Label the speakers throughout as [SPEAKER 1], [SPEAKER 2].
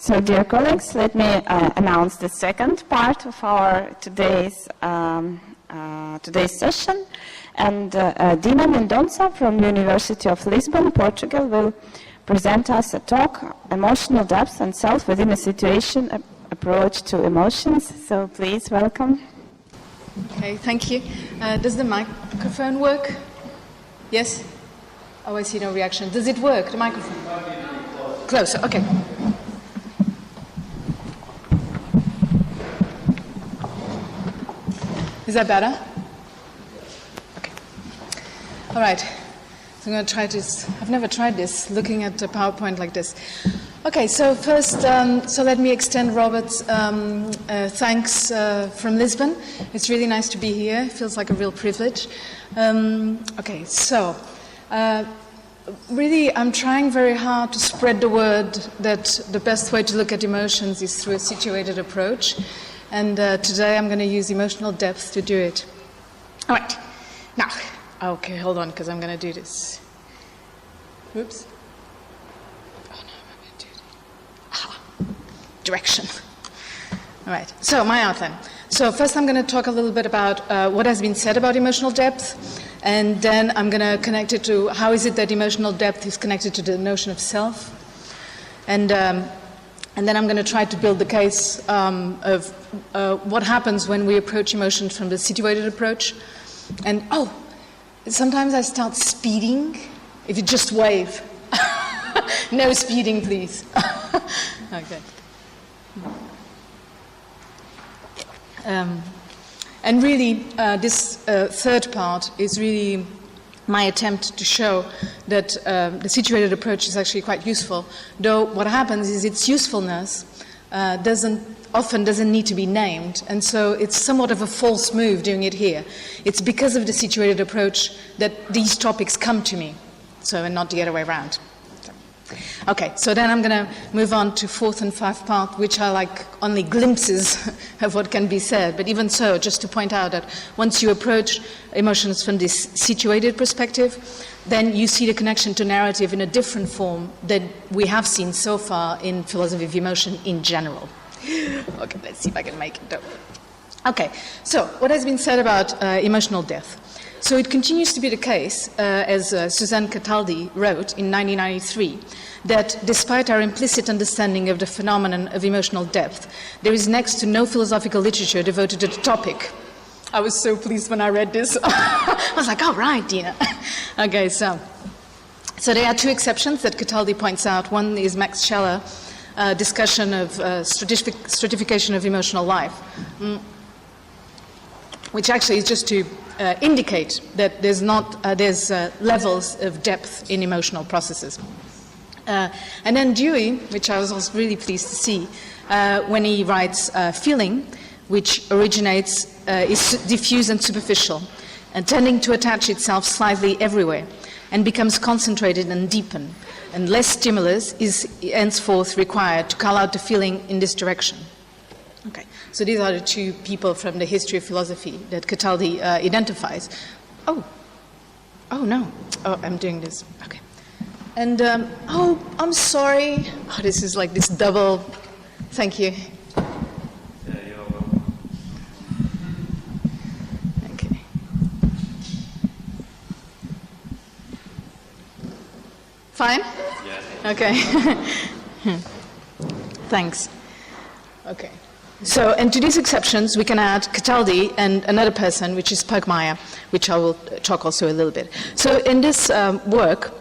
[SPEAKER 1] So, dear colleagues, let me announce the second part of our today's session. And Dina Mendonça from University of Lisbon, Portugal, will present us a talk, Emotional Depth and Self Within a Situation, Approach to Emotions. So please, welcome.
[SPEAKER 2] Okay, thank you. Does the microphone work? Yes? Oh, I see no reaction. Does it work, the microphone? Closer, okay. Is that better? Okay. All right. So I'm going to try this. I've never tried this, looking at a PowerPoint like this. Okay, so first, so let me extend Robert's thanks from Lisbon. It's really nice to be here. It feels like a real privilege. Okay, so really I'm trying very hard to spread the word that the best way to look at emotions is through a situated approach. And today I'm going to use emotional depth to do it. All right. Now, okay, hold on, because I'm going to do this. Oops. Oh, no, I'm going to do it. Ah, direction. All right. So, my outline. So, first I'm going to talk a little bit about what has been said about emotional depth, and then I'm going to connect it to how is it that emotional depth is connected to the notion of self. And then I'm going to try to build the case of what happens when we approach emotions from the situated approach. And, oh, sometimes I start speeding. If you just wave. No speeding, please. Okay. And really, this third part is really my attempt to show that the situated approach is actually quite useful, though what happens is its usefulness often doesn't need to be named, and so it's somewhat of a false move doing it here. It's because of the situated approach that these topics come to me, so and not the other way around. Okay, so then I'm going to move on to fourth and fifth part, which are like only glimpses of what can be said. But even so, just to point out that once you approach emotions from this situated perspective, then you see the connection to narrative in a different form than we have seen so far in philosophy of emotion in general. Okay, let's see if I can make it. Okay, so what has been said about emotional depth? So it continues to be the case, as Suzanne Cataldi wrote in 1993, that despite our implicit understanding of the phenomenon of emotional depth, there is next to no philosophical literature devoted to the topic. I was so pleased when I read this. I was like, oh, right, Dina. Okay, so there are two exceptions that Cataldi points out. One is Max Scheler's discussion of stratification of emotional life, which actually is just to indicate that there's levels of depth in emotional processes. And then Dewey, which I was also really pleased to see, when he writes feeling, which originates, is diffuse and superficial, and tending to attach itself slightly everywhere, and becomes concentrated and deepened, and less stimulus is henceforth required to call out the feeling in this direction. Okay, so these are the two people from the history of philosophy that Cataldi identifies. Oh no, I'm doing this, okay. And, oh, I'm sorry. Oh, this is like this double, thank you.
[SPEAKER 3] Yeah, you're welcome.
[SPEAKER 2] Okay. Fine?
[SPEAKER 3] Yeah.
[SPEAKER 2] Okay. Thanks. Okay. So, and to these exceptions, we can add Cataldi and another person, which is Pygmaea, which I will talk also a little bit. So in this work,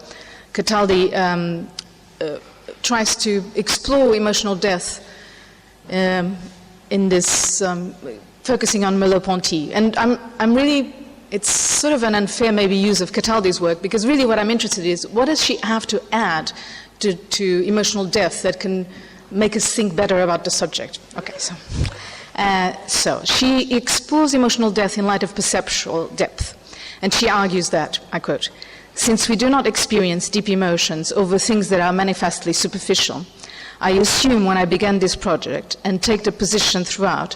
[SPEAKER 2] Cataldi tries to explore emotional depth in this, focusing on Merleau-Ponty. And I'm really, it's sort of an unfair maybe use of Cataldi's work, because really what I'm interested in is what does she have to add to emotional depth that can make us think better about the subject. Okay, so she explores emotional depth in light of perceptual depth. And she argues that, I quote, "Since we do not experience deep emotions over things that are manifestly superficial, I assume when I began this project and take the position throughout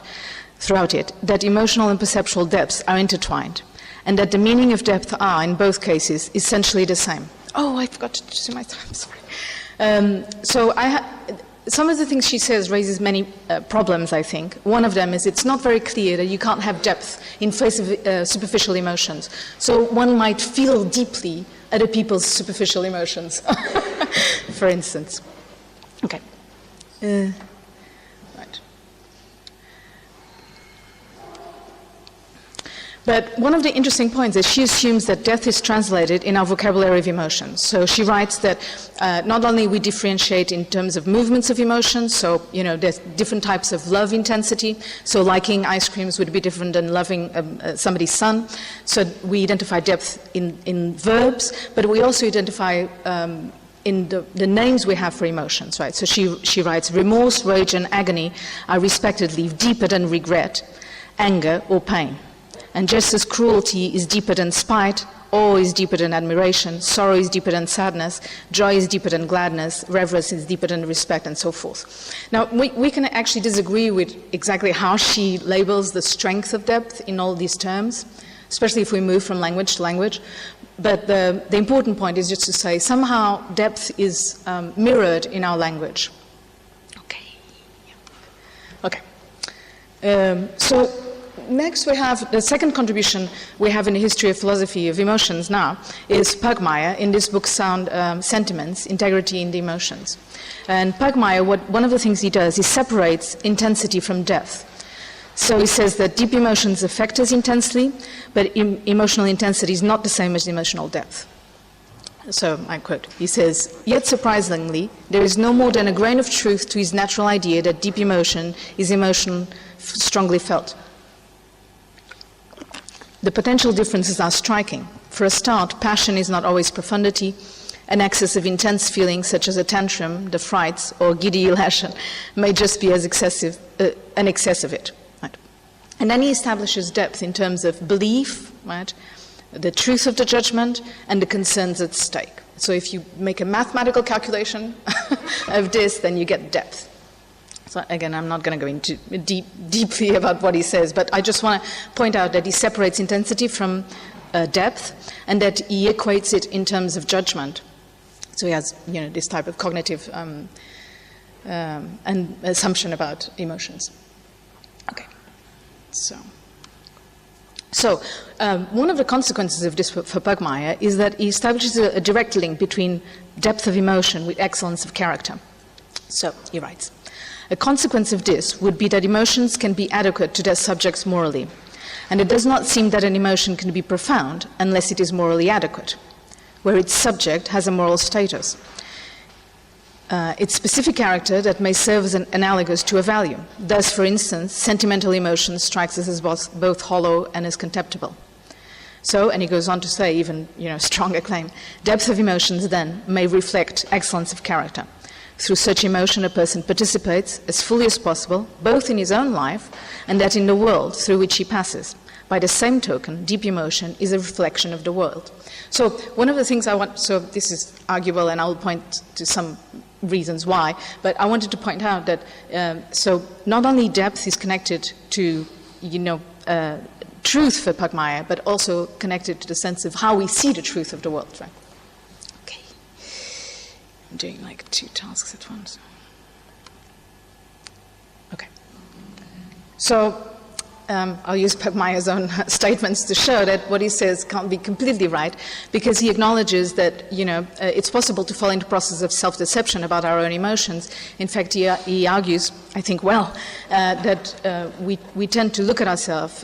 [SPEAKER 2] it that emotional and perceptual depths are intertwined, and that the meaning of depth are, in both cases, essentially the same." Oh, I forgot to see my time, sorry. So some of the things she says raises many problems, I think. One of them is it's not very clear that you can't have depth in face of superficial emotions. So one might feel deeply other people's superficial emotions, for instance. Okay. Right. But one of the interesting points is she assumes that death is translated in our vocabulary of emotions. So she writes that not only we differentiate in terms of movements of emotions, so, you know, there's different types of love intensity. So liking ice creams would be different than loving somebody's son. So we identify depth in verbs, but we also identify in the names we have for emotions, right? So she writes, remorse, rage, and agony are respectively deeper than regret, anger, or pain. And just as cruelty is deeper than spite, awe is deeper than admiration, sorrow is deeper than sadness, joy is deeper than gladness, reverence is deeper than respect, and so forth. Now, we can actually disagree with exactly how she labels the strength of depth in all these terms, especially if we move from language to language. But the important point is just to say somehow depth is mirrored in our language. Okay. Okay. So next we have the second contribution we have in the history of philosophy of emotions now is Pygmaea in this book Sound Sentiments, Integrity in the Emotions. And Pygmaea, one of the things he does, he separates intensity from depth. So he says that deep emotions affect us intensely, but emotional intensity is not the same as emotional depth. So I quote, he says, yet surprisingly, there is no more than a grain of truth to his natural idea that deep emotion is emotion strongly felt. The potential differences are striking. For a start, passion is not always profundity. An excess of intense feelings, such as a tantrum, the frights, or giddy elation, may just be as excessive, an excess of it. Right? And then he establishes depth in terms of belief, right? The truth of the judgment, and the concerns at stake. So if you make a mathematical calculation of this, then you get depth. So again, I'm not going to go into deeply about what he says, but I just want to point out that he separates intensity from depth, and that he equates it in terms of judgment. So he has, you know, this type of cognitive and assumption about emotions. Okay, so one of the consequences of this for Pygmaea is that he establishes a direct link between depth of emotion with excellence of character. So he writes, a consequence of this would be that emotions can be adequate to their subjects morally, and it does not seem that an emotion can be profound unless it is morally adequate, where its subject has a moral status. Its specific character that may serve as analogous to a value. Thus, for instance, sentimental emotion strikes us as both hollow and as contemptible. So, and he goes on to say even, you know, stronger claim, depth of emotions then may reflect excellence of character. Through such emotion, a person participates as fully as possible, both in his own life and that in the world through which he passes. By the same token, deep emotion is a reflection of the world. So one of the things I want, so this is arguable and I'll point to some reasons why, but I wanted to point out that, so not only depth is connected to, you know, truth for Pygmaea, but also connected to the sense of how we see the truth of the world, right? I'm doing like two tasks at once. Okay. So I'll use Pygmaea's own statements to show that what he says can't be completely right, because he acknowledges that, you know, it's possible to fall into process of self-deception about our own emotions. In fact, he argues, I think well, that we tend to look at ourselves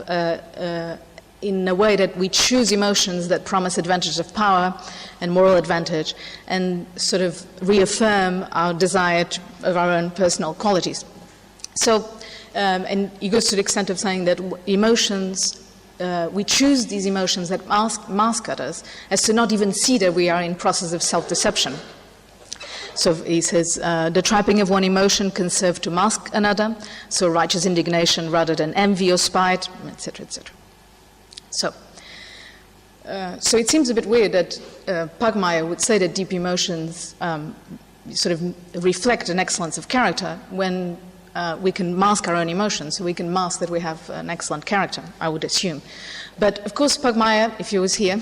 [SPEAKER 2] in a way that we choose emotions that promise advantage of power and moral advantage and sort of reaffirm our desire of our own personal qualities. So, and he goes to the extent of saying that emotions, we choose these emotions that mask at us as to not even see that we are in process of self-deception. So he says, the trapping of one emotion can serve to mask another, so righteous indignation rather than envy or spite, etc., etc. So it seems a bit weird that Pygmaea would say that deep emotions sort of reflect an excellence of character when we can mask our own emotions, so we can mask that we have an excellent character, I would assume. But of course, Pygmaea, if he was here,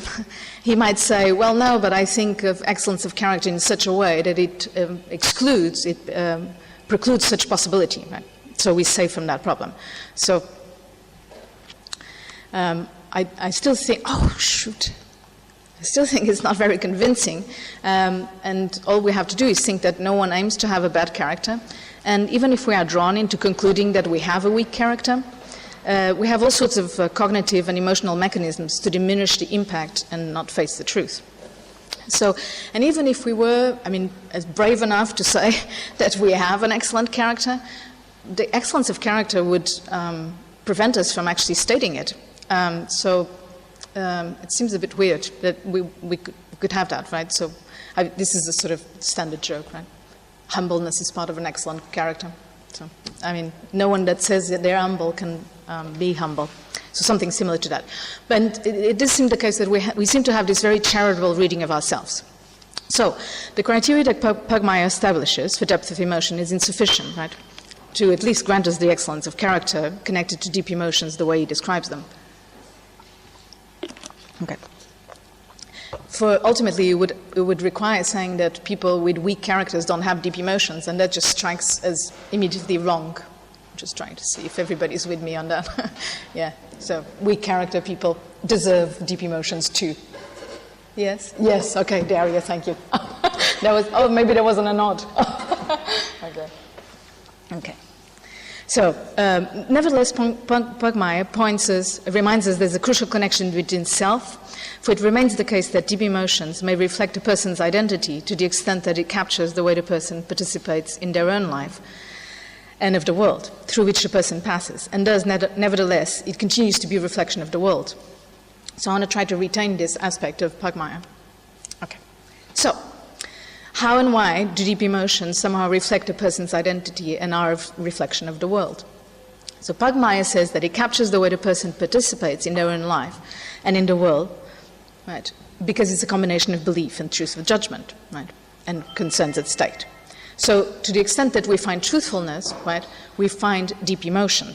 [SPEAKER 2] he might say, well, no, but I think of excellence of character in such a way that it excludes, it precludes such possibility, right? So we save from that problem. So I still think, oh shoot, I still think it's not very convincing. And all we have to do is think that no one aims to have a bad character. And even if we are drawn into concluding that we have a weak character, we have all sorts of cognitive and emotional mechanisms to diminish the impact and not face the truth. So, and even if we were, as brave enough to say that we have an excellent character, the excellence of character would prevent us from actually stating it. So it seems a bit weird that we could have that, right? So this is a sort of standard joke, right? Humbleness is part of an excellent character. So, no one that says that they're humble can be humble. So something similar to that. But it does seem the case that we seem to have this very charitable reading of ourselves. So the criteria that Pygmaea establishes for depth of emotion is insufficient, right, to at least grant us the excellence of character connected to deep emotions the way he describes them. Okay. For ultimately, it would require saying that people with weak characters don't have deep emotions, and that just strikes as immediately wrong. I'm just trying to see if everybody's with me on that. Yeah. So weak character people deserve deep emotions too. Yes? Yes, okay, Daria, thank you. Maybe there wasn't a nod. Okay. Okay. So, nevertheless, Pygmaea reminds us there's a crucial connection between self, for it remains the case that deep emotions may reflect a person's identity to the extent that it captures the way the person participates in their own life and of the world through which the person passes, and thus, nevertheless, it continues to be a reflection of the world. So I want to try to retain this aspect of Pygmaea. Okay. So, how and why do deep emotions somehow reflect a person's identity and are a reflection of the world? So Pygmaea says that it captures the way the person participates in their own life and in the world, right, because it's a combination of belief and truth of judgment, right, and concerns at stake. So to the extent that we find truthfulness, right, we find deep emotion.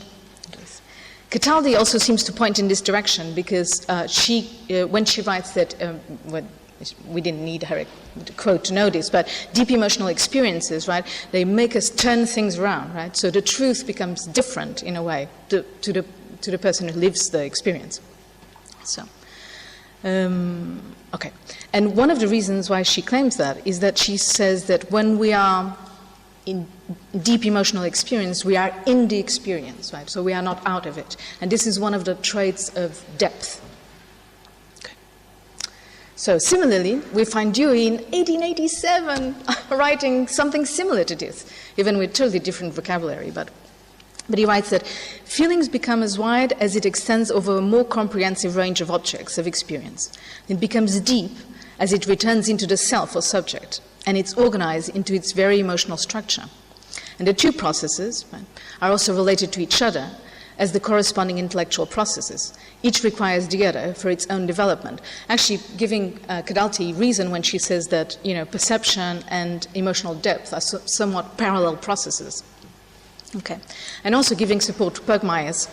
[SPEAKER 2] Cataldi also seems to point in this direction because when she writes that, we didn't need her quote to know this, but deep emotional experiences, right, they make us turn things around, right? So the truth becomes different in a way to the person who lives the experience. So, okay. And one of the reasons why she claims that is that she says that when we are in deep emotional experience, we are in the experience, right? So we are not out of it. And this is one of the traits of depth. Okay. So similarly, we find Dewey in 1887 writing something similar to this, even with totally different vocabulary. But he writes that feelings become as wide as it extends over a more comprehensive range of objects of experience. It becomes deep as it returns into the self or subject, and it's organized into its very emotional structure. And the two processes, right, are also related to each other as the corresponding intellectual processes. Each requires the other for its own development. Actually, giving Cataldi reason when she says that, perception and emotional depth are somewhat parallel processes. Okay. And also giving support to Pygmaea's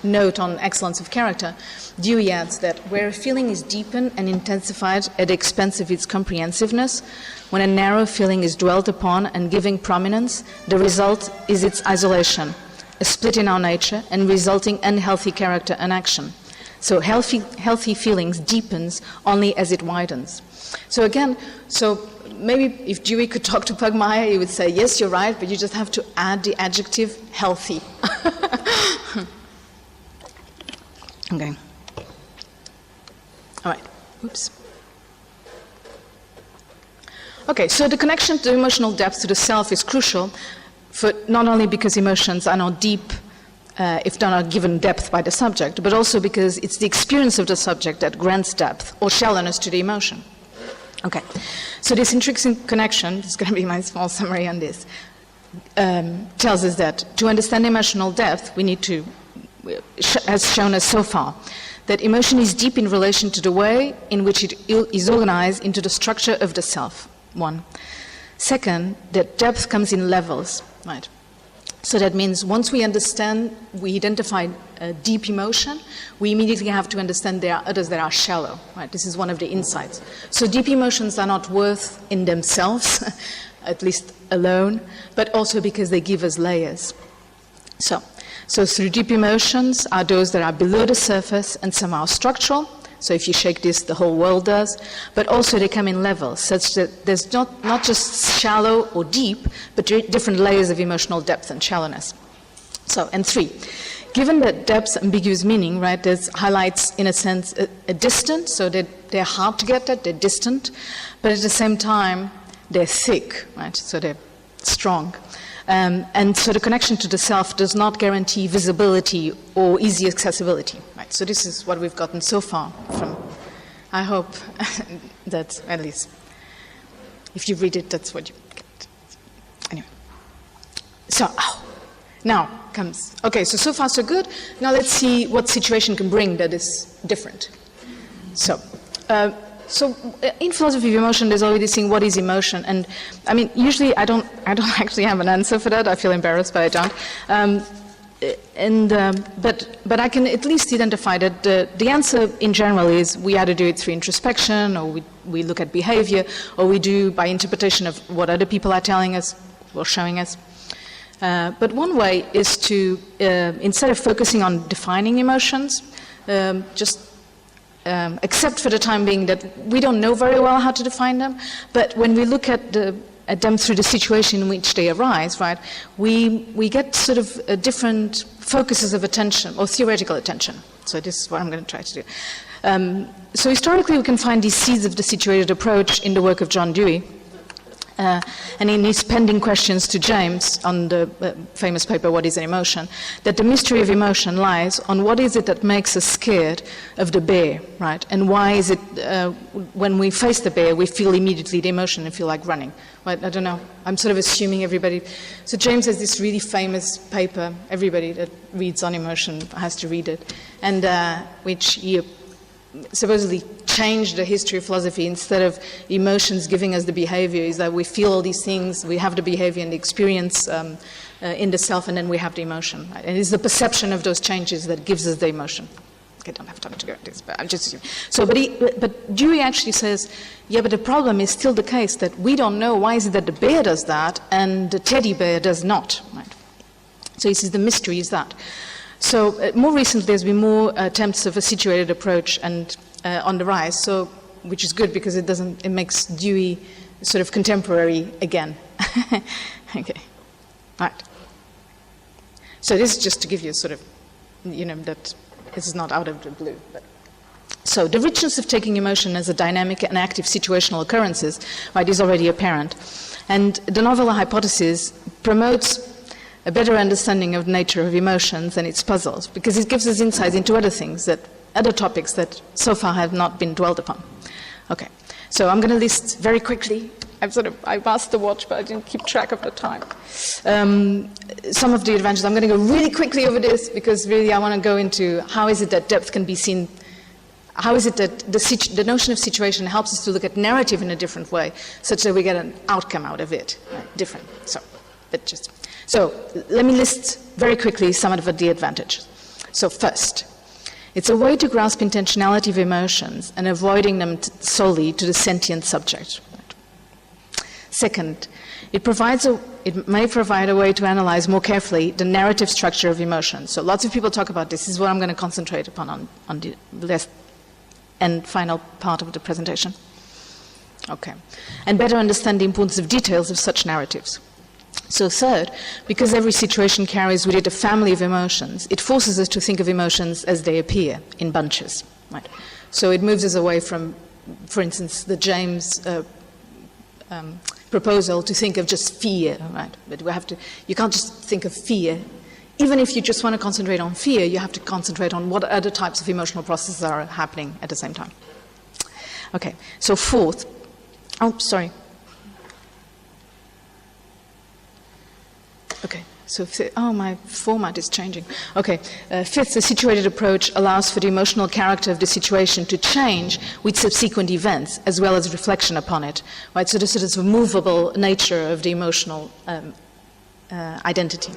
[SPEAKER 2] note on excellence of character, Dewey adds that where a feeling is deepened and intensified at the expense of its comprehensiveness, when a narrow feeling is dwelt upon and given prominence, the result is its isolation, a split in our nature, and resulting unhealthy character and action. So healthy feelings deepens only as it widens. So again, maybe if Dewey could talk to Pygmaea, he would say, yes, you're right, but you just have to add the adjective healthy. Okay. All right. Oops. Okay, so the connection to emotional depth to the self is crucial, for not only because emotions are not deep if they're not given depth by the subject, but also because it's the experience of the subject that grants depth or shallowness to the emotion. Okay, so this intrinsic connection, this is going to be my small summary on this, tells us that to understand emotional depth, we need to, has shown us so far, that emotion is deep in relation to the way in which it is organized into the structure of the self, one. Second, that depth comes in levels, right? So that means once we understand, we identify deep emotion, we immediately have to understand there are others that are shallow, right? This is one of the insights. So deep emotions are not worth in themselves, at least alone, but also because they give us layers. So through deep emotions are those that are below the surface and somehow structural. So if you shake this, the whole world does. But also they come in levels, such that there's not just shallow or deep, but different layers of emotional depth and shallowness. So, and 3. Given that depth, ambiguous meaning, right, there's highlights, in a sense, a distance, so they're hard to get at, they're distant, but at the same time, they're thick, right, so they're strong. And so the connection to the self does not guarantee visibility or easy accessibility, right? So this is what we've gotten so far from, I hope that at least, if you read it, that's what you get. Anyway. So, now comes, okay, so far so good. Now let's see what situation can bring that is different. So in philosophy of emotion, there's always this thing, what is emotion? And I mean, usually I don't actually have an answer for that. I feel embarrassed, but I don't. But I can at least identify that the answer in general is we either do it through introspection, or we look at behavior, or we do by interpretation of what other people are telling us or showing us. But one way is to, instead of focusing on defining emotions, just accept for the time being that we don't know very well how to define them, but when we look at them through the situation in which they arise, right, we get sort of different focuses of attention, or theoretical attention. So this is what I'm going to try to do. So historically we can find these seeds of the situated approach in the work of John Dewey. And in his pending questions to James on the famous paper, What is an Emotion? That the mystery of emotion lies on what is it that makes us scared of the bear, right? And why is it when we face the bear, we feel immediately the emotion and feel like running? Well, I don't know. I'm sort of assuming everybody. So James has this really famous paper. Everybody that reads on emotion has to read it, and which he supposedly changed the history of philosophy. Instead of emotions giving us the behavior, is that we feel all these things, we have the behavior and the experience in the self, and then we have the emotion. Right? And it's the perception of those changes that gives us the emotion. Okay, I don't have time to go into this, but I'm just assuming. So, but Dewey actually says, yeah, but the problem is still the case that we don't know why is it that the bear does that and the teddy bear does not. Right? So he says the mystery is that. So more recently, there's been more attempts of a situated approach and on the rise. So, which is good because it makes Dewey sort of contemporary again. Okay, right. So this is just to give you sort of, that this is not out of the blue. But. So the richness of taking emotion as a dynamic and active situational occurrences, right, is already apparent, and the novel hypothesis promotes a better understanding of the nature of emotions and its puzzles, because it gives us insights into other topics that so far have not been dwelled upon. Okay, so I'm going to list very quickly. I passed the watch, but I didn't keep track of the time. Some of the advantages. I'm going to go really quickly over this because really I want to go into how is it that depth can be seen. How is it that the notion of situation helps us to look at narrative in a different way, such that we get an outcome out of it, different. So let me list very quickly some of the advantages. So first, it's a way to grasp intentionality of emotions and avoiding them solely to the sentient subject. Second, it may provide a way to analyze more carefully the narrative structure of emotions. So lots of people talk about this. This is what I'm going to concentrate upon on the last and final part of the presentation. Okay. And better understand the importance of details of such narratives. So third, because every situation carries with it a family of emotions, it forces us to think of emotions as they appear in bunches. Right? So it moves us away from, for instance, the James proposal to think of just fear. Right? But you can't just think of fear. Even if you just want to concentrate on fear, you have to concentrate on what other types of emotional processes are happening at the same time. Okay, so fourth, Okay, so my format is changing. Okay, fifth, the situated approach allows for the emotional character of the situation to change with subsequent events, as well as reflection upon it. Right, so this is a movable nature of the emotional identity.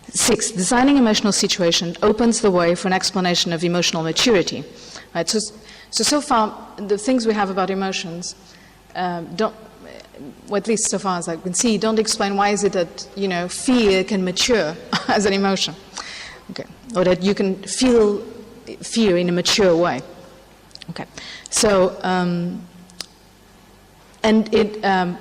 [SPEAKER 2] Sixth, designing emotional situation opens the way for an explanation of emotional maturity. Right, so far, the things we have about emotions or at least so far as I can see, don't explain why is it that, you know, fear can mature as an emotion, okay, or that you can feel fear in a mature way. Okay, so, and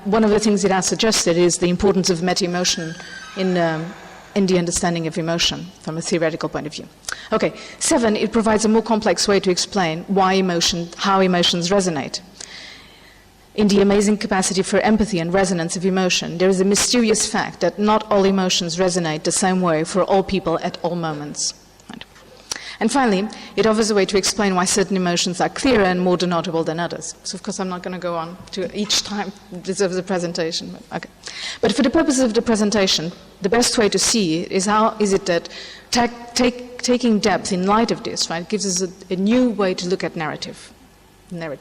[SPEAKER 2] one of the things it has suggested is the importance of meta-emotion in the understanding of emotion from a theoretical point of view. Okay, 7, it provides a more complex way to explain how emotions resonate. In the amazing capacity for empathy and resonance of emotion, there is a mysterious fact that not all emotions resonate the same way for all people at all moments. Right. And finally, it offers a way to explain why certain emotions are clearer and more denotable than others. So, of course, I'm not going to go on to each time deserves a presentation. But, okay. But for the purposes of the presentation, the best way to see it is how is it that taking depth in light of this, right, gives us a new way to look at narrative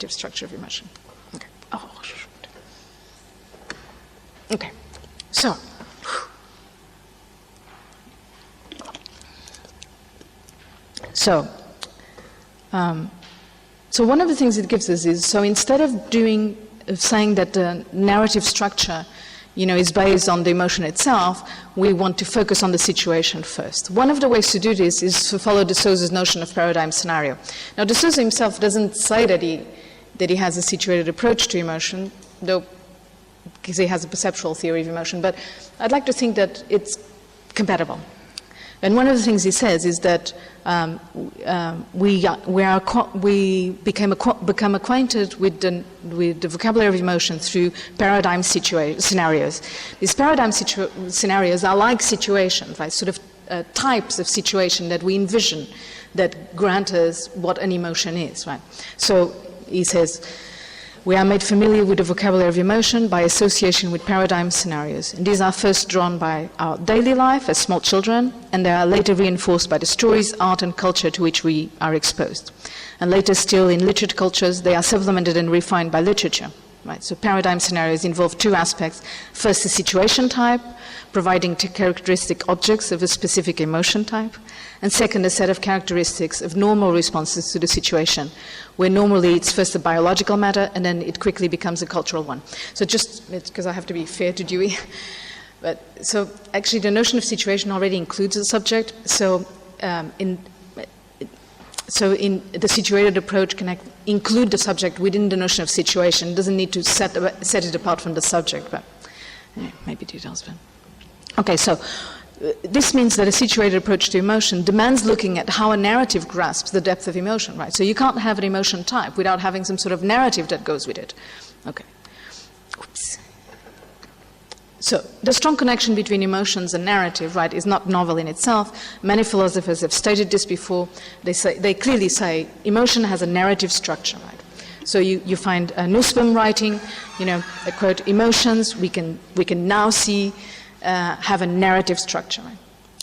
[SPEAKER 2] structure of emotion. Okay. Oh, shoot. Okay. So. So one of the things it gives us is, so instead of saying that the narrative structure, you know, is based on the emotion itself, we want to focus on the situation first. One of the ways to do this is to follow de Souza's notion of paradigm scenario. Now, de Souza himself doesn't say that he has a situated approach to emotion, though because he has a perceptual theory of emotion, but I'd like to think that it's compatible. And one of the things he says is that we become acquainted with the vocabulary of emotion through paradigm scenarios. These paradigm scenarios are like situations, right? Sort of types of situation that we envision that grant us what an emotion is, right? So he says, we are made familiar with the vocabulary of emotion by association with paradigm scenarios. And these are first drawn by our daily life as small children, and they are later reinforced by the stories, art, and culture to which we are exposed. And later still, in literate cultures, they are supplemented and refined by literature. Right? So paradigm scenarios involve two aspects. First, the situation type, providing characteristic objects of a specific emotion type. And second, a set of characteristics of normal responses to the situation, where normally it's first a biological matter and then it quickly becomes a cultural one. So just because I have to be fair to Dewey, but so actually the notion of situation already includes the subject. So in the situated approach can include the subject within the notion of situation. It doesn't need to set it apart from the subject, but yeah, maybe details. But okay, so. This means that a situated approach to emotion demands looking at how a narrative grasps the depth of emotion, right? So you can't have an emotion type without having some sort of narrative that goes with it. Okay. Oops. So the strong connection between emotions and narrative, right, is not novel in itself. Many philosophers have stated this before. They clearly say emotion has a narrative structure, right? So you find Nussbaum writing, you know, a quote, emotions we can now see have a narrative structure.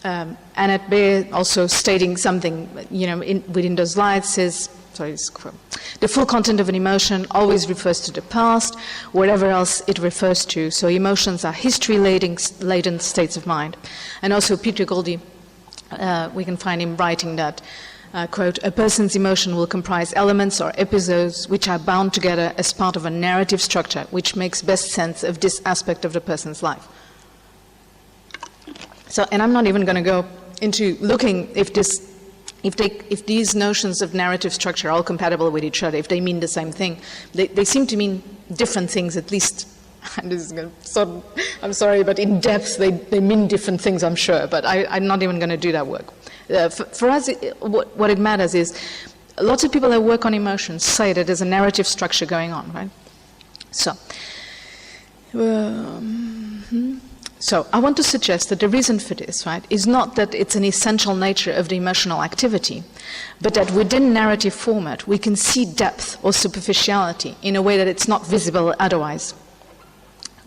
[SPEAKER 2] Annette Baer also stating something, you know, within those slides says, the full content of an emotion always refers to the past, whatever else it refers to. So emotions are history-laden states of mind. And also Peter Goldie, we can find him writing that, quote, a person's emotion will comprise elements or episodes which are bound together as part of a narrative structure which makes best sense of this aspect of the person's life. So, and I'm not even going to go into looking if these notions of narrative structure are all compatible with each other, if they mean the same thing. They seem to mean different things, at least. And this is going to, I'm sorry, but in depth they mean different things, I'm sure. But I'm not even going to do that work. For us, what it matters is lots of people that work on emotions say that there's a narrative structure going on, right? So. So I want to suggest that the reason for this, right, is not that it's an essential nature of the emotional activity, but that within narrative format we can see depth or superficiality in a way that it's not visible otherwise.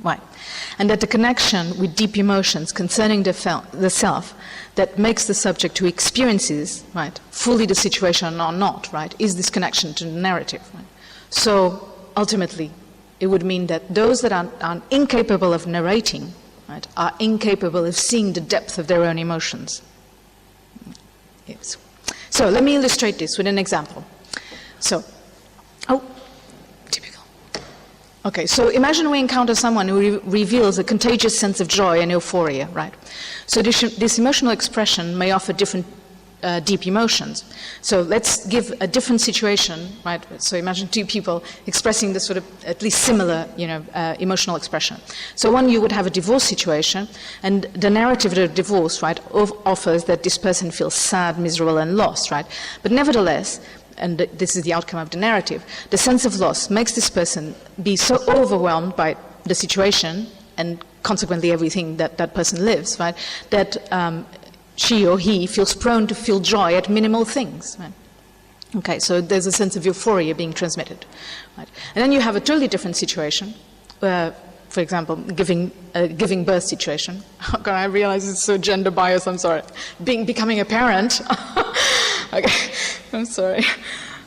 [SPEAKER 2] Right. And that the connection with deep emotions concerning the self that makes the subject who experiences, right, fully the situation or not, right, is this connection to the narrative. Right? So ultimately, it would mean that those that are incapable of narrating, right, are incapable of seeing the depth of their own emotions. Yes. So let me illustrate this with an example. So, typical. Okay, so imagine we encounter someone who reveals a contagious sense of joy and euphoria, right? So this emotional expression may offer different deep emotions. So let's give a different situation, right? So imagine two people expressing this sort of at least similar, emotional expression. So one, you would have a divorce situation, and the narrative of the divorce, right, offers that this person feels sad, miserable, and lost, right? But nevertheless, and this is the outcome of the narrative, the sense of loss makes this person be so overwhelmed by the situation and consequently everything that that person lives, right, that she or he feels prone to feel joy at minimal things. Right? Okay, so there's a sense of euphoria being transmitted. Right? And then you have a totally different situation, where, for example, giving birth situation. Oh God, I realize it's so gender biased, I'm sorry. Becoming a parent. Okay, I'm sorry.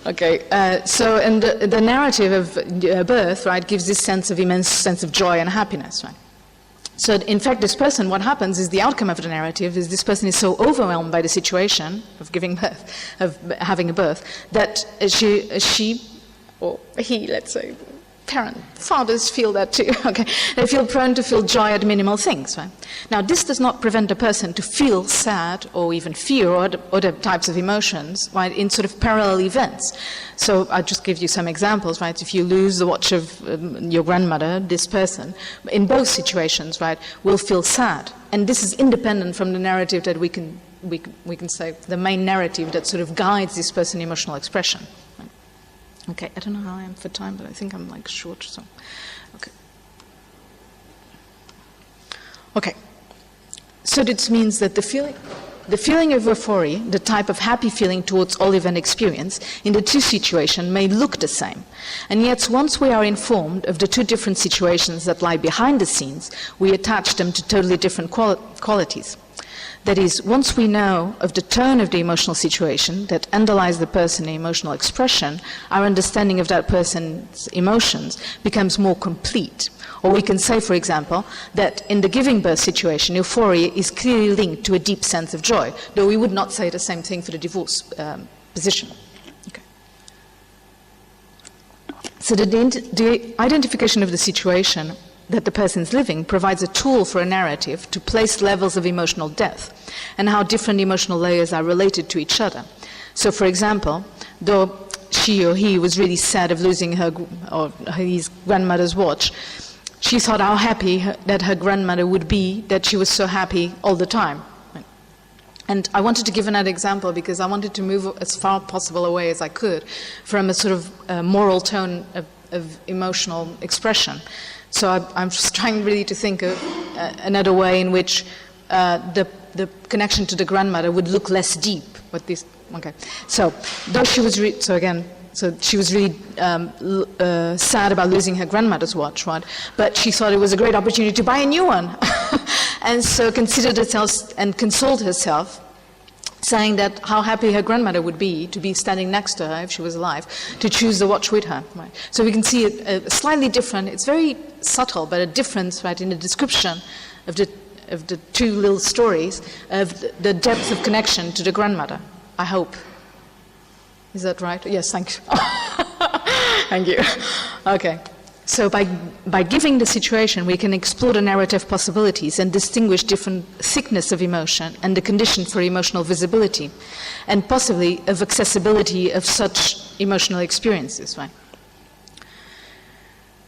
[SPEAKER 2] Okay, and the narrative of birth, right, gives this immense sense of joy and happiness, right? So in fact, this person, what happens is the outcome of the narrative is this person is so overwhelmed by the situation of giving birth, of having a birth, that she or he, let's say, fathers feel that too, okay? They feel prone to feel joy at minimal things, right? Now, this does not prevent a person to feel sad or even fear or other types of emotions, right, in sort of parallel events. So I'll just give you some examples, right? If you lose the watch of your grandmother, this person, in both situations, right, will feel sad. And this is independent from the narrative that we can say, the main narrative that sort of guides this person's emotional expression. Okay, I don't know how I am for time, but I think I'm like short, so, okay. Okay, so this means that the feeling of euphoria, the type of happy feeling towards all event experience, in the two situations may look the same. And yet, once we are informed of the two different situations that lie behind the scenes, we attach them to totally different qualities. That is, once we know of the tone of the emotional situation that underlies the person's emotional expression, our understanding of that person's emotions becomes more complete. Or we can say, for example, that in the giving birth situation, euphoria is clearly linked to a deep sense of joy, though we would not say the same thing for the divorce position. Okay. So the identification of the situation that the person's living provides a tool for a narrative to place levels of emotional depth and how different emotional layers are related to each other. So, for example, though she or he was really sad of losing his grandmother's watch, she thought how happy that her grandmother would be that she was so happy all the time. And I wanted to give another example because I wanted to move as far possible away as I could from a sort of moral tone of emotional expression. So I'm just trying really to think of another way in which the connection to the grandmother would look less deep. Okay. So though she was she was really sad about losing her grandmother's watch, right? But she thought it was a great opportunity to buy a new one, and so considered herself and consoled herself, saying that how happy her grandmother would be to be standing next to her if she was alive, to choose the watch with her. Right? So we can see a slightly different, it's very subtle, but a difference, right, in the description of the two little stories of the depth of connection to the grandmother, I hope. Is that right? Yes, thank you. Thank you. Okay. So by giving the situation, we can explore the narrative possibilities and distinguish different thickness of emotion and the condition for emotional visibility, and possibly of accessibility of such emotional experiences, right?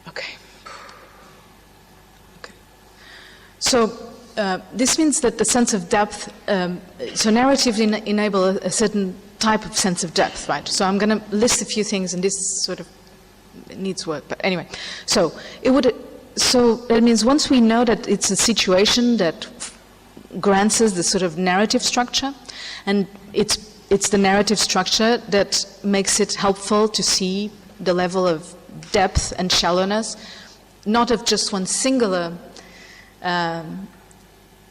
[SPEAKER 2] Okay. So this means that the sense of depth, so narratives enable a certain type of sense of depth, right? So I'm going to list a few things, and this sort of needs work, but anyway. So that means once we know that it's a situation that grants us the sort of narrative structure, and it's the narrative structure that makes it helpful to see the level of depth and shallowness, not of just one singular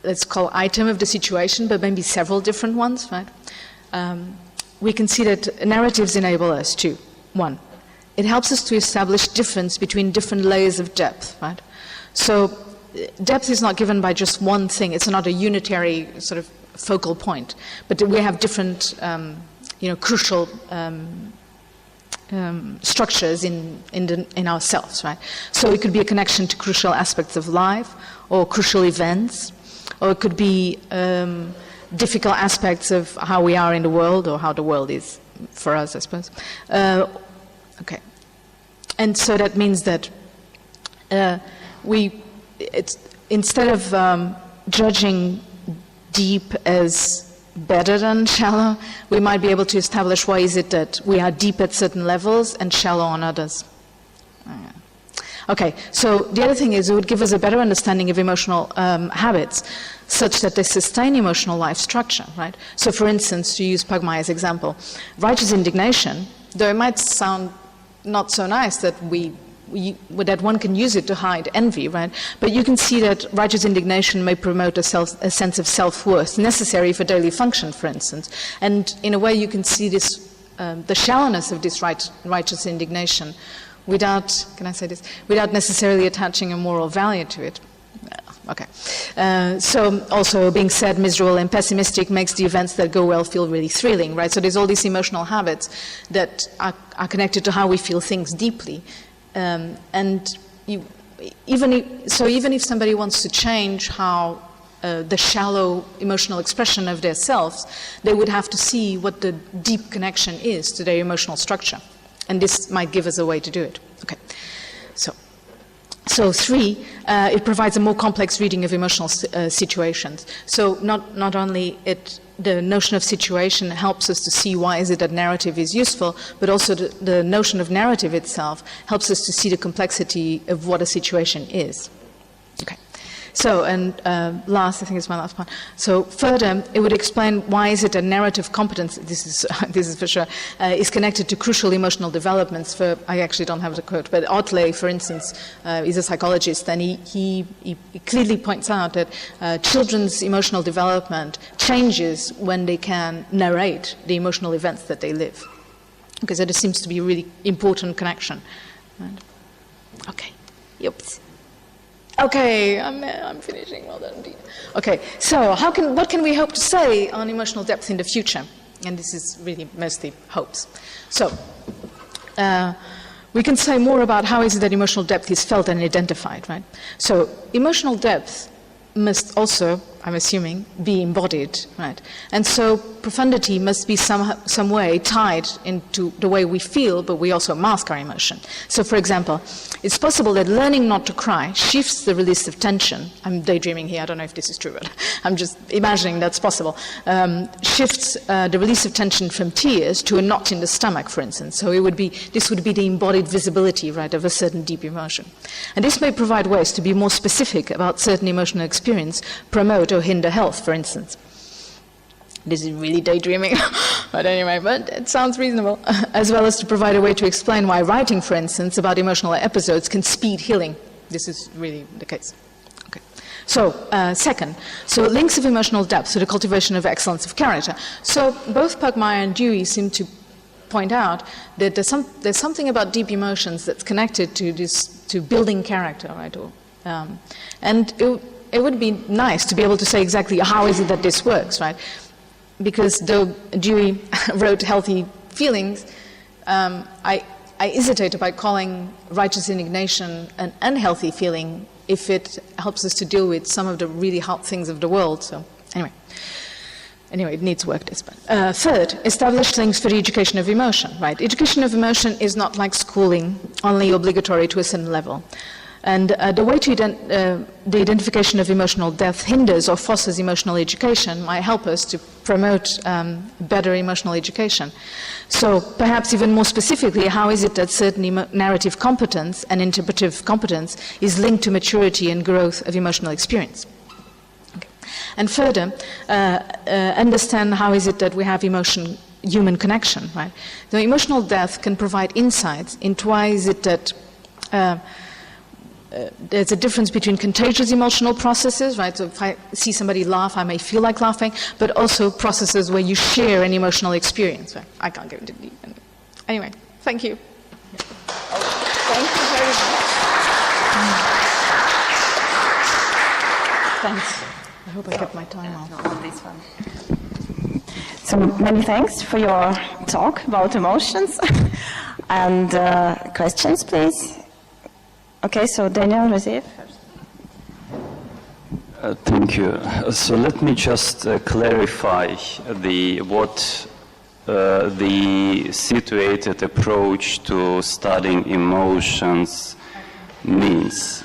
[SPEAKER 2] let's call item of the situation, but maybe several different ones, right? We can see that narratives enable us to, one, it helps us to establish difference between different layers of depth, right? So depth is not given by just one thing. It's not a unitary sort of focal point, but we have different, crucial structures in ourselves, right? So it could be a connection to crucial aspects of life, or crucial events, or it could be difficult aspects of how we are in the world, or how the world is for us, I suppose. Okay, and so that means that instead of judging deep as better than shallow, we might be able to establish why is it that we are deep at certain levels and shallow on others. Okay, so the other thing is it would give us a better understanding of emotional habits such that they sustain emotional life structure, right? So for instance, to use Pygmaea's example, righteous indignation, though it might sound not so nice that that one can use it to hide envy, right? But you can see that righteous indignation may promote a sense of self-worth necessary for daily function, for instance. And in a way, you can see this, the shallowness of this righteous indignation without, can I say this, without necessarily attaching a moral value to it. Okay. So also being sad, miserable, and pessimistic makes the events that go well feel really thrilling, right? So there's all these emotional habits that are connected to how we feel things deeply. And even if somebody wants to change how the shallow emotional expression of their selves, they would have to see what the deep connection is to their emotional structure. And this might give us a way to do it. Okay. So 3, it provides a more complex reading of emotional situations. So not only the notion of situation helps us to see why is it that narrative is useful, but also the notion of narrative itself helps us to see the complexity of what a situation is. Okay. So, and last, I think it's my last part. So further, it would explain why is it that narrative competence, this is for sure, is connected to crucial emotional developments. I actually don't have the quote, but Otley, for instance, is a psychologist, and he clearly points out that children's emotional development changes when they can narrate the emotional events that they live. Because there seems to be a really important connection. Right? Okay. Yep. Okay, I'm finishing. Well done, Dina. Okay, so what can we hope to say on emotional depth in the future? And this is really mostly hopes. So we can say more about how is it that emotional depth is felt and identified, right? So emotional depth must also, I'm assuming, be embodied, right? And so profundity must be some way tied into the way we feel, but we also mask our emotion. So, for example, it's possible that learning not to cry shifts the release of tension. I'm daydreaming here, I don't know if this is true, but I'm just imagining that's possible. Shifts the release of tension from tears to a knot in the stomach, for instance. So this would be the embodied visibility, right, of a certain deep emotion. And this may provide ways to be more specific about certain emotional experience, promote or hinder health, for instance. This is really daydreaming, but anyway, but it sounds reasonable. As well as to provide a way to explain why writing, for instance, about emotional episodes can speed healing. This is really the case. Okay. So, second, links of emotional depth to the cultivation of excellence of character. So both Pygmaea and Dewey seem to point out that there's something about deep emotions that's connected to building character, right? And it would be nice to be able to say exactly how is it that this works, right? Because though Dewey wrote healthy feelings, I hesitate about calling righteous indignation an unhealthy feeling if it helps us to deal with some of the really hard things of the world. So anyway, it needs work, this. But third, establish links for the education of emotion, right? Education of emotion is not like schooling, only obligatory to a certain level. And the way to the identification of emotional depth hinders or fosters emotional education might help us to promote better emotional education. So perhaps even more specifically, how is it that certain narrative competence and interpretive competence is linked to maturity and growth of emotional experience? Okay. And further, understand how is it that we have human connection, right? The emotional depth can provide insights into why is it that there's a difference between contagious emotional processes, right? So if I see somebody laugh, I may feel like laughing, but also processes where you share an emotional experience. Right? I can't go into detail. Anyway, thank you. Thank you very much. Thanks. I hope I kept my time off.
[SPEAKER 1] So many thanks for your talk about emotions. And questions, please? Okay, so Daniel, receive.
[SPEAKER 4] Thank you. So let me just clarify what the situated approach to studying emotions means.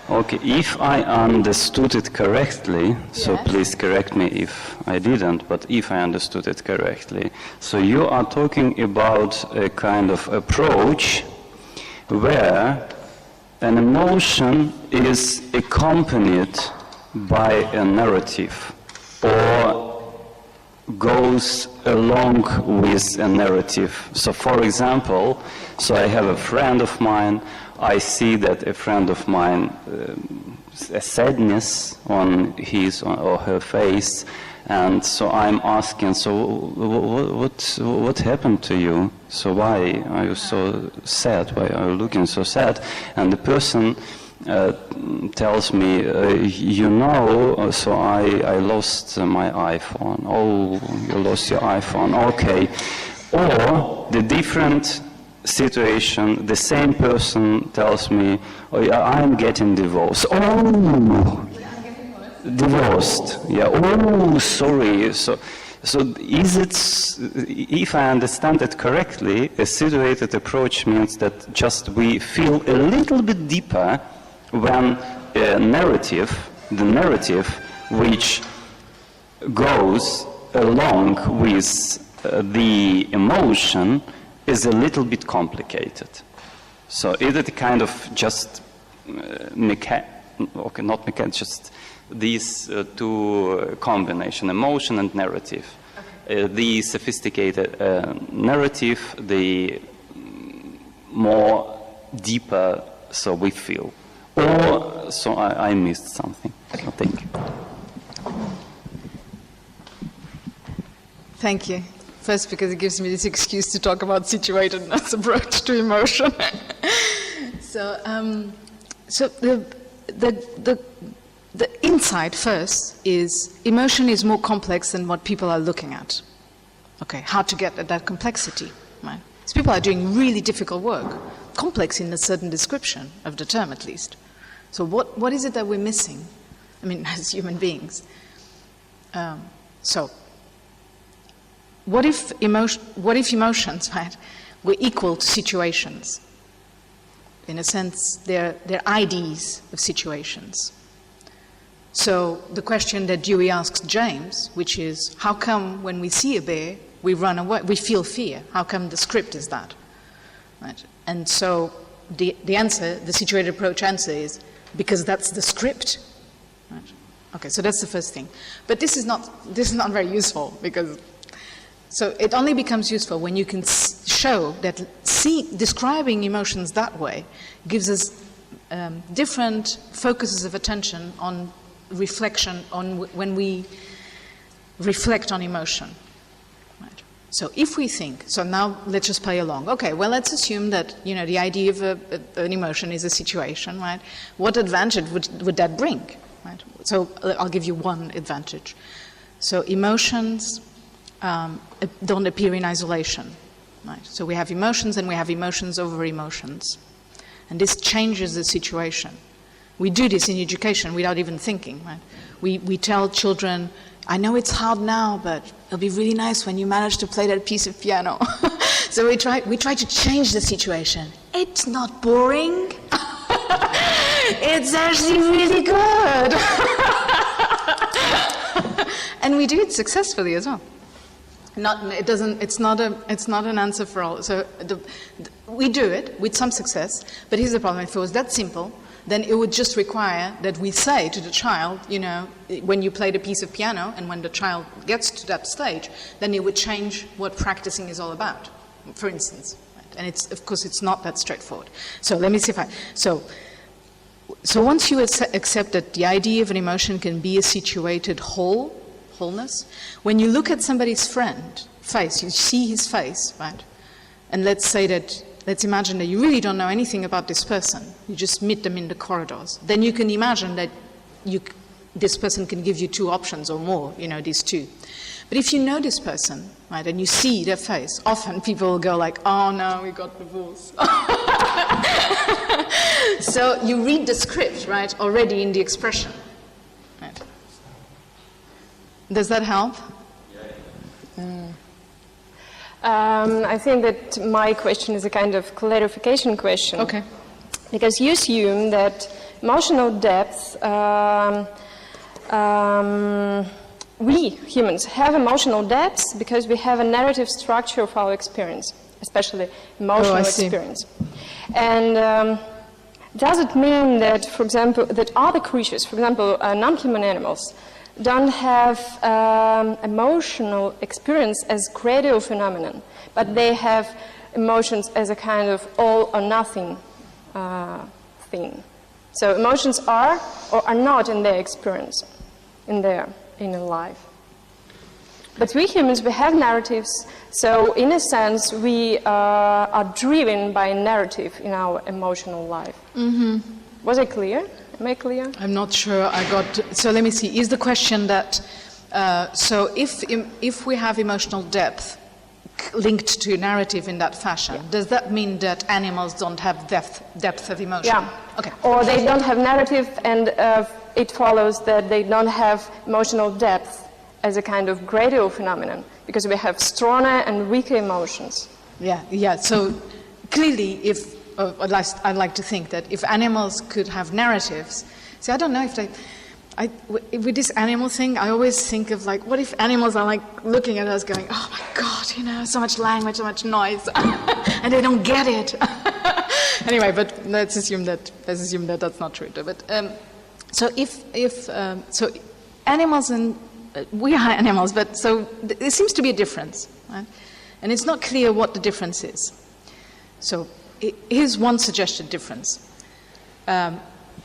[SPEAKER 4] Okay, if I understood it correctly, so
[SPEAKER 2] Yes.
[SPEAKER 4] please correct me if I didn't, but if I understood it correctly, so you are talking about a kind of approach where an emotion is accompanied by a narrative or goes along with a narrative. So for example, so I have a friend of mine, I see that a friend of mine, a sadness on his or her face, and so I'm asking, so what happened to you? So why are you so sad? Why are you looking so sad? And the person tells me, so I lost my iPhone. Oh, you lost your iPhone, okay. Or the different situation, the same person tells me, oh yeah, I'm getting divorced. Oh, divorced. Yeah. Oh, sorry. So is it, if I understand it correctly, a situated approach means that just we feel a little bit deeper when a narrative, the narrative which goes along with the emotion is a little bit complicated. So is it kind of just just these two combination, emotion and narrative. Okay. The sophisticated narrative, the more deeper so we feel. Or so I missed something. Okay. So thank you.
[SPEAKER 2] Thank you. First, because it gives me this excuse to talk about situatedness approach to emotion. So the insight first is emotion is more complex than what people are looking at. Okay, how to get at that complexity, right? Because people are doing really difficult work, complex in a certain description of the term at least. So what is it that we're missing? I mean, as human beings. What if emotions, right, were equal to situations? In a sense, they're IDs of situations. So the question that Dewey asks James, which is, how come when we see a bear, we run away, we feel fear? How come the script is that? Right? And so the answer, the situated approach answer is, because that's the script. Right? Okay, so that's the first thing. But this is not very useful, because so it only becomes useful when you can show that describing emotions that way gives us different focuses of attention on reflection, on when we reflect on emotion. Right. So if we think, so now let's just play along. Okay, well, let's assume that, the idea of an emotion is a situation, right? What advantage would that bring, right? So I'll give you one advantage. So emotions don't appear in isolation, right? So we have emotions and we have emotions over emotions. And this changes the situation. We do this in education without even thinking, right? We tell children, I know it's hard now, but it'll be really nice when you manage to play that piece of piano. So we try to change the situation. It's not boring. It's actually really good. And we do it successfully as well. It's not an answer for all. So we do it with some success, but here's the problem. If it was that simple, then it would just require that we say to the child, when you play the piece of piano, and when the child gets to that stage, then it would change what practicing is all about, for instance. Right? And of course, it's not that straightforward. So let me see if so once you accept that the idea of an emotion can be a situated wholeness, when you look at somebody's face, you see his face, right? And let's imagine that you really don't know anything about this person. You just meet them in the corridors. Then you can imagine that this person can give you 2 options or more, these 2. But if you know this person, right, and you see their face, often people will go like, oh no, we got divorced. So you read the script, right, already in the expression. Right. Does that help?
[SPEAKER 5] I think that my question is a kind of clarification question.
[SPEAKER 2] Okay.
[SPEAKER 5] Because you assume that emotional depth, we humans have emotional depths because we have a narrative structure of our experience, especially emotional experience. And does it mean that, for example, that other creatures, for example, non-human animals, don't have emotional experience as gradual phenomenon, but they have emotions as a kind of all or nothing thing? So emotions are or are not in their experience, in their inner life. But we humans, we have narratives, so in a sense we are driven by a narrative in our emotional life. Mm-hmm. Was it clear? Am I clear?
[SPEAKER 2] I'm not sure I got... So let me see. Is the question that... so if we have emotional depth linked to narrative in that fashion, does that mean that animals don't have depth of emotion?
[SPEAKER 5] Yeah.
[SPEAKER 2] Okay.
[SPEAKER 5] Or they don't have narrative, and it follows that they don't have emotional depth as a kind of gradual phenomenon, because we have stronger and weaker emotions.
[SPEAKER 2] Yeah. So clearly, if I'd like to think that if animals could have narratives, see, I don't know if they... with this animal thing, I always think of like, what if animals are like looking at us going, oh my God, so much language, so much noise, and they don't get it. Anyway, but let's assume that that's not true. But so so animals and we are animals, but so there seems to be a difference, right? And it's not clear what the difference is. So here's one suggested difference.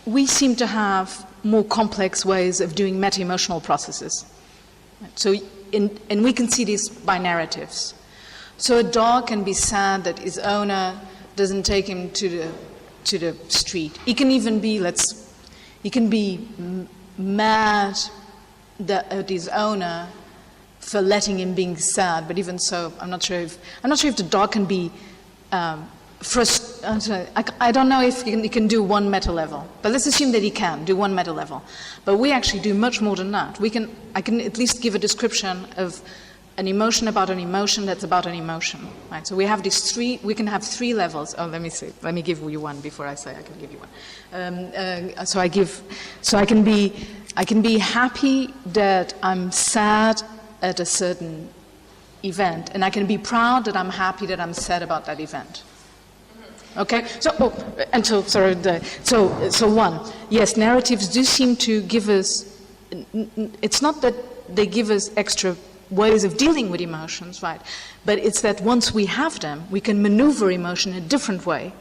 [SPEAKER 2] We seem to have more complex ways of doing meta-emotional processes. So, and we can see this by narratives. So a dog can be sad that his owner doesn't take him to the street. He can even be, he can be mad at his owner for letting him being sad. But even so, I'm not sure if the dog can be I don't know if he can do one meta level, but let's assume that he can do one meta level. But we actually do much more than that. I can at least give a description of an emotion about an emotion that's about an emotion, right? So we have we can have 3 levels. Oh, let me give you one before I say I can give you one. So I can be happy that I'm sad at a certain event, and I can be proud that I'm happy that I'm sad about that event. Okay, so one, yes, narratives do seem to give us, it's not that they give us extra ways of dealing with emotions, right, but it's that once we have them, we can maneuver emotion in a different way,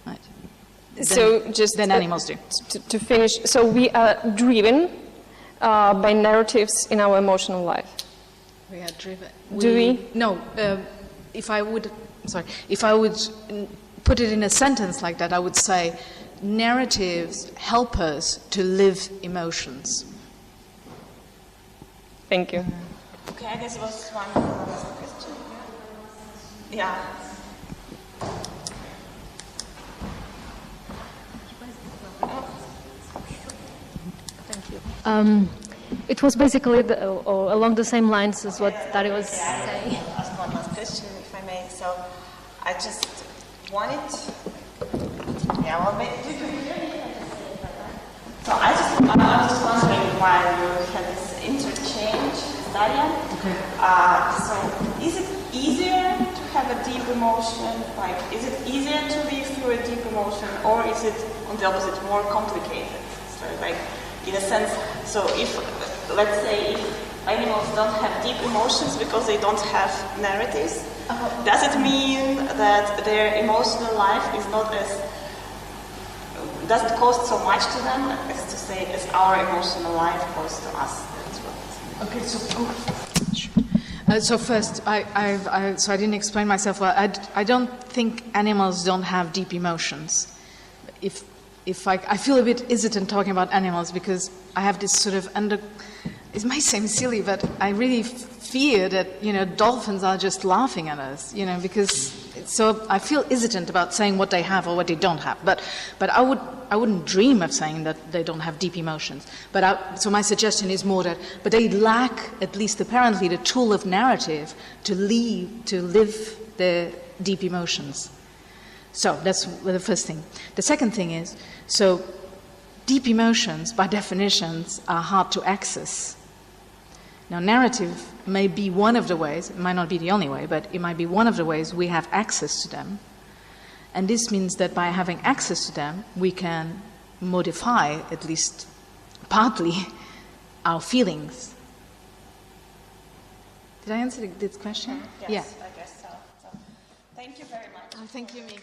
[SPEAKER 2] right, than animals do.
[SPEAKER 5] To finish, so we are driven by narratives in our emotional life.
[SPEAKER 2] We are driven.
[SPEAKER 5] Do we?
[SPEAKER 2] No, if I would put it in a sentence like that, I would say narratives help us to live emotions.
[SPEAKER 5] Thank you.
[SPEAKER 1] Okay, I guess it was one question. Yeah.
[SPEAKER 5] Thank you.
[SPEAKER 6] It was basically along the same lines as what Daria was saying.
[SPEAKER 1] I'll ask one last question, if I may. So I just wanted... Yeah, well, maybe... So I was just wondering why you had this interchange with Daria.
[SPEAKER 2] Okay.
[SPEAKER 1] So is it easier to have a deep emotion? Like, is it easier to live through a deep emotion, or is it, on the opposite, more complicated? So, like, in a sense, so if, let's say, if animals don't have deep emotions because they don't have narratives, does it mean that their emotional life is not as, doesn't cost so much to them, as to say, as our emotional life costs to us?
[SPEAKER 2] Okay, so first, so I didn't explain myself well. I don't think animals don't have deep emotions. I feel a bit hesitant talking about animals because I have this sort of it might seem silly, but I really fear that, dolphins are just laughing at us, so I feel hesitant about saying what they have or what they don't have. But I wouldn't dream of saying that they don't have deep emotions. So my suggestion is more but they lack, at least apparently, the tool of narrative to live their deep emotions. So that's the first thing. The second thing is, so deep emotions, by definitions, are hard to access. Now, narrative may be one of the ways, it might not be the only way, but it might be one of the ways we have access to them. And this means that by having access to them, we can modify, at least partly, our feelings. Did I answer this question?
[SPEAKER 1] Yes, yeah. I guess so. Thank you very much.
[SPEAKER 2] Oh, thank you, Mika.